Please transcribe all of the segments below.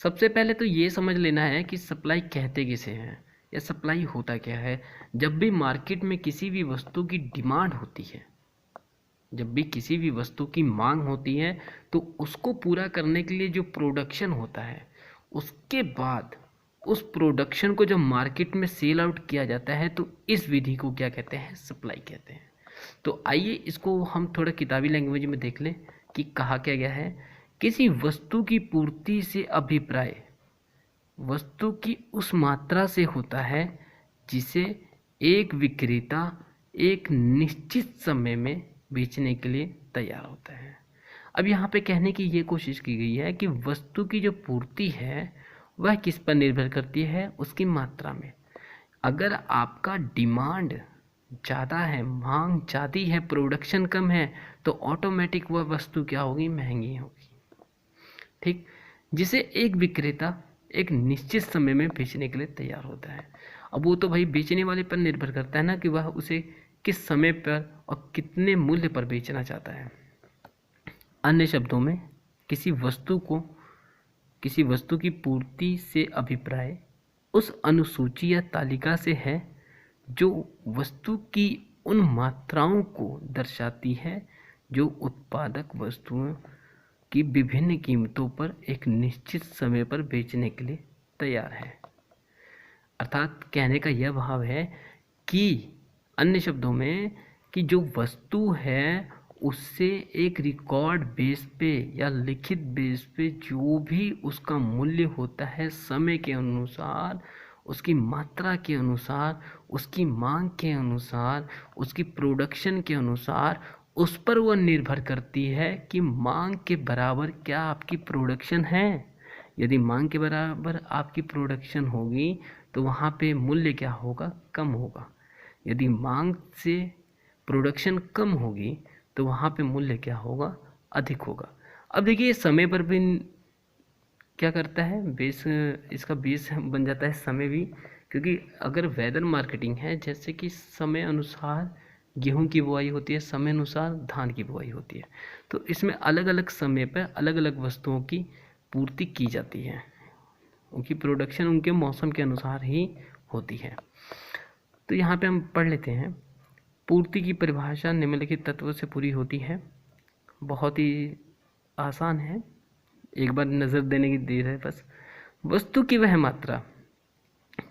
सबसे पहले तो ये समझ लेना है कि सप्लाई कहते किसे हैं या सप्लाई होता क्या है। जब भी मार्केट में किसी भी वस्तु की डिमांड होती है, जब भी किसी भी वस्तु की मांग होती है, तो उसको पूरा करने के लिए जो प्रोडक्शन होता है, उसके बाद उस प्रोडक्शन को जब मार्केट में सेल आउट किया जाता है, तो इस विधि को क्या कहते हैं, सप्लाई कहते हैं। तो आइए इसको हम थोड़ा किताबी लैंग्वेज में देख लें कि कहा क्या गया है। किसी वस्तु की पूर्ति से अभिप्राय वस्तु की उस मात्रा से होता है जिसे एक विक्रेता एक निश्चित समय में बेचने के लिए तैयार होता है। अब यहाँ पे कहने की ये कोशिश की गई है कि वस्तु की जो पूर्ति है वह किस पर निर्भर करती है, उसकी मात्रा में। अगर आपका डिमांड ज़्यादा है, मांग ज़्यादा है, प्रोडक्शन कम है, तो ऑटोमेटिक वह वस्तु क्या होगी, महंगी होगी। ठीक, जिसे एक विक्रेता एक निश्चित समय में बेचने के लिए तैयार होता है। अब वो तो भाई बेचने वाले पर निर्भर करता है ना कि वह उसे किस समय पर और कितने मूल्य पर बेचना चाहता है। अन्य शब्दों में किसी वस्तु की पूर्ति से अभिप्राय उस अनुसूची या तालिका से है जो वस्तु की उन मात्राओं को दर्शाती है जो उत्पादक वस्तुओं की विभिन्न कीमतों पर एक निश्चित समय पर बेचने के लिए तैयार है। अर्थात कहने का यह भाव है कि अन्य शब्दों में कि जो वस्तु है उससे एक रिकॉर्ड बेस पे या लिखित बेस पे जो भी उसका मूल्य होता है, समय के अनुसार, उसकी मात्रा के अनुसार, उसकी मांग के अनुसार, उसकी प्रोडक्शन के अनुसार, उस पर वह निर्भर करती है कि मांग के बराबर क्या आपकी प्रोडक्शन है। यदि मांग के बराबर आपकी प्रोडक्शन होगी तो वहाँ पे मूल्य क्या होगा, कम होगा। यदि मांग से प्रोडक्शन कम होगी तो वहाँ पे मूल्य क्या होगा, अधिक होगा। अब देखिए समय पर भी क्या करता है, बेस, इसका बेस बन जाता है समय भी, क्योंकि अगर वेदर मार्केटिंग है, जैसे कि समय अनुसार गेहूं की बुआई होती है, समय अनुसार धान की बुआई होती है, तो इसमें अलग अलग समय पर अलग अलग वस्तुओं की पूर्ति की जाती है, उनकी प्रोडक्शन उनके मौसम के अनुसार ही होती है। तो यहाँ पे हम पढ़ लेते हैं। पूर्ति की परिभाषा निम्नलिखित तत्वों से पूरी होती है। बहुत ही आसान है, एक बार नज़र देने की देर है बस। वस्तु की वह मात्रा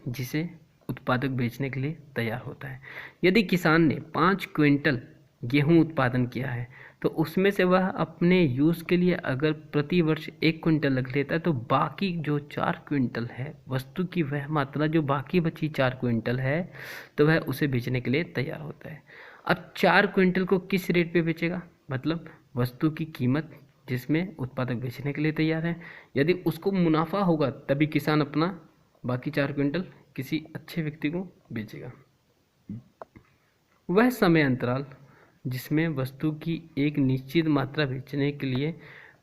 जिसे उत्पादक बेचने के लिए तैयार होता है। यदि किसान ने 5 क्विंटल गेहूं उत्पादन किया है तो उसमें से वह अपने यूज़ के लिए अगर प्रति वर्ष 1 क्विंटल रख लेता है, तो बाकी जो 4 क्विंटल है, वस्तु की वह मात्रा जो बाकी बची 4 क्विंटल है, तो वह उसे बेचने के लिए तैयार होता है। अब 4 क्विंटल को किस रेट पे बेचेगा, मतलब वस्तु की कीमत जिसमें उत्पादक बेचने के लिए तैयार है। यदि उसको मुनाफा होगा तभी किसान अपना बाकी 4 क्विंटल किसी अच्छे व्यक्ति को बेचेगा। वह समय अंतराल जिसमें वस्तु की एक निश्चित मात्रा बेचने के लिए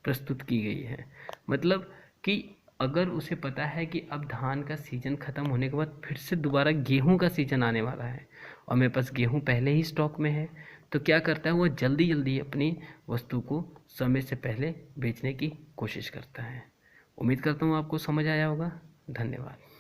प्रस्तुत की गई है, मतलब कि अगर उसे पता है कि अब धान का सीज़न ख़त्म होने के बाद फिर से दोबारा गेहूं का सीज़न आने वाला है और मेरे पास गेहूं पहले ही स्टॉक में है, तो क्या करता है, वह जल्दी जल्दी अपनी वस्तु को समय से पहले बेचने की कोशिश करता है। उम्मीद करता हूँ आपको समझ आया होगा। धन्यवाद।